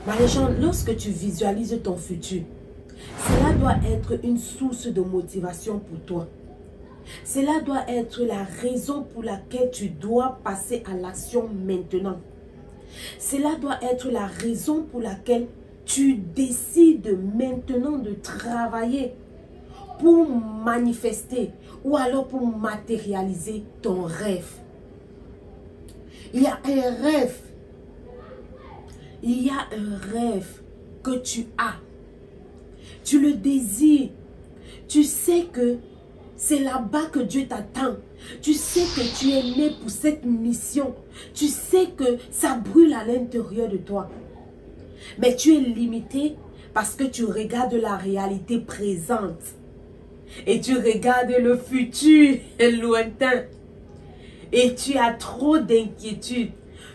Marie-Jeanne, lorsque tu visualises ton futur, cela doit être une source de motivation pour toi. Cela doit être la raison pour laquelle tu dois passer à l'action maintenant. Cela doit être la raison pour laquelle tu décides maintenant de travailler pour manifester ou alors pour matérialiser ton rêve. Il y a un rêve. Il y a un rêve que tu as. Tu le désires. Tu sais que c'est là-bas que Dieu t'attend. Tu sais que tu es né pour cette mission. Tu sais que ça brûle à l'intérieur de toi. Mais tu es limité parce que tu regardes la réalité présente. Et tu regardes le futur lointain. Et tu as trop d'inquiétudes,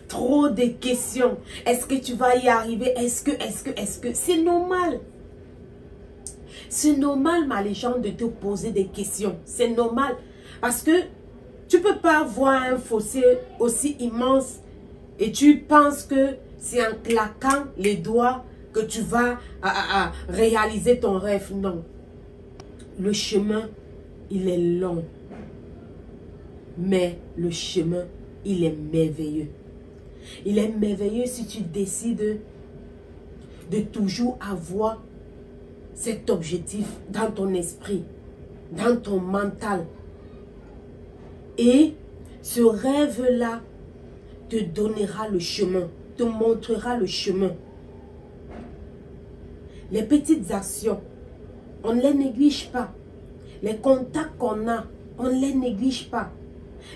trop de questions. Est-ce que tu vas y arriver? Est-ce que? C'est normal. C'est normal, ma légende, de te poser des questions. C'est normal. Parce que tu ne peux pas voir un fossé aussi immense et tu penses que c'est en claquant les doigts que tu vas réaliser ton rêve. Non. Le chemin, il est long. Mais le chemin, il est merveilleux. Il est merveilleux si tu décides de toujours avoir cet objectif dans ton esprit, dans ton mental. Et ce rêve-là te donnera le chemin, te montrera le chemin. Les petites actions, on ne les néglige pas. Les contacts qu'on a, on ne les néglige pas.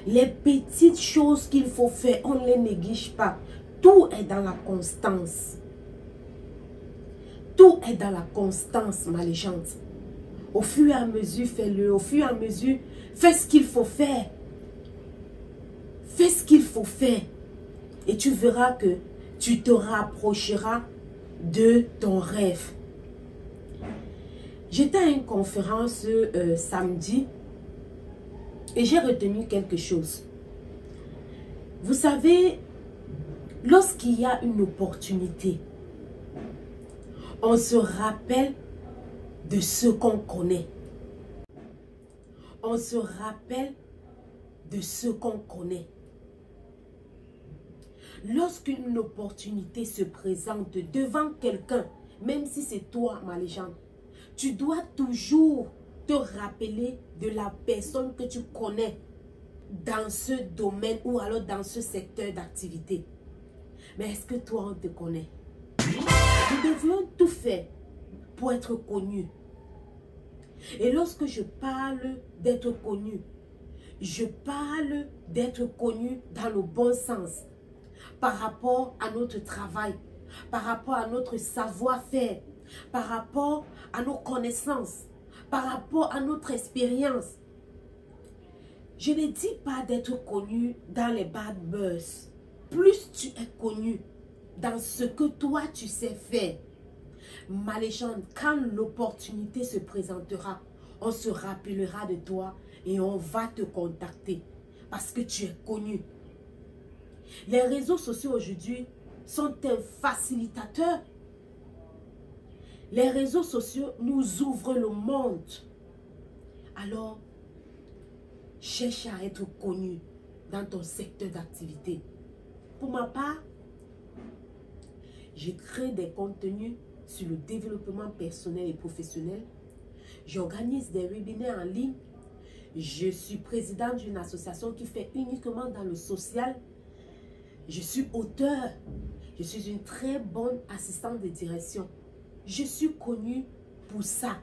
Les petites choses qu'il faut faire, on ne les néglige pas. Tout est dans la constance. Tout est dans la constance, ma légende. Au fur et à mesure, fais-le. Au fur et à mesure, fais ce qu'il faut faire. Fais ce qu'il faut faire. Et tu verras que tu te rapprocheras de ton rêve. J'étais à une conférence samedi et j'ai retenu quelque chose. Vous savez, lorsqu'il y a une opportunité, on se rappelle de ce qu'on connaît. On se rappelle de ce qu'on connaît. Lorsqu'une opportunité se présente devant quelqu'un, même si c'est toi, ma légende, tu dois toujours te rappeler de la personne que tu connais dans ce domaine ou alors dans ce secteur d'activité. Mais est-ce que toi, on te connaît? Nous devons tout faire pour être connus. Et lorsque je parle d'être connu, je parle d'être connu dans le bon sens. Par rapport à notre travail, par rapport à notre savoir-faire, par rapport à nos connaissances, par rapport à notre expérience. Je ne dis pas d'être connu dans les bad buzz. Plus tu es connu dans ce que toi tu sais faire, ma légende, quand l'opportunité se présentera, on se rappellera de toi et on va te contacter parce que tu es connu. Les réseaux sociaux aujourd'hui sont un facilitateur. Les réseaux sociaux nous ouvrent le monde. Alors, cherche à être connu dans ton secteur d'activité. Pour ma part, je crée des contenus sur le développement personnel et professionnel. J'organise des webinaires en ligne. Je suis présidente d'une association qui fait uniquement dans le social. Je suis auteur. Je suis une très bonne assistante de direction. Je suis connue pour ça.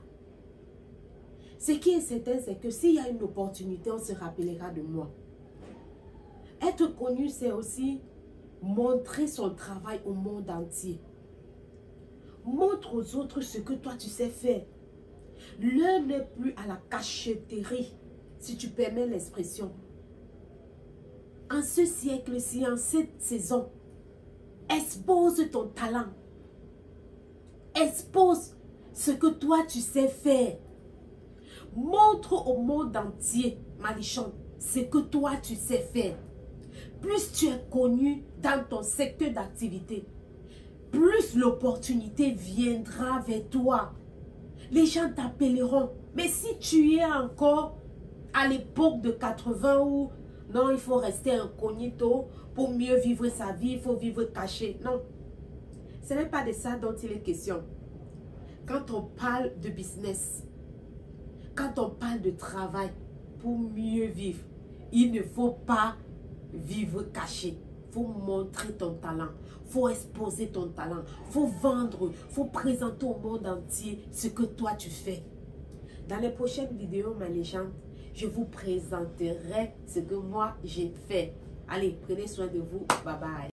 Ce qui est certain, c'est que s'il y a une opportunité, on se rappellera de moi. Être connu, c'est aussi montrer son travail au monde entier. Montre aux autres ce que toi tu sais faire. L'heure n'est plus à la cachotterie, si tu permets l'expression. En ce siècle-ci, en cette saison, expose ton talent. Expose ce que toi tu sais faire. Montre au monde entier, Malichon, ce que toi tu sais faire. Plus tu es connu dans ton secteur d'activité, plus l'opportunité viendra vers toi. Les gens t'appelleront. Mais si tu es encore à l'époque de 80 où non, il faut rester incognito pour mieux vivre sa vie, il faut vivre caché. Non, ce n'est pas de ça dont il est question. Quand on parle de business, quand on parle de travail pour mieux vivre, il ne faut pas vivre caché. Il faut montrer ton talent, il faut exposer ton talent, il faut vendre, il faut présenter au monde entier ce que toi tu fais. Dans les prochaines vidéos, ma légende, je vous présenterai ce que moi j'ai fait. Allez, prenez soin de vous. Bye bye.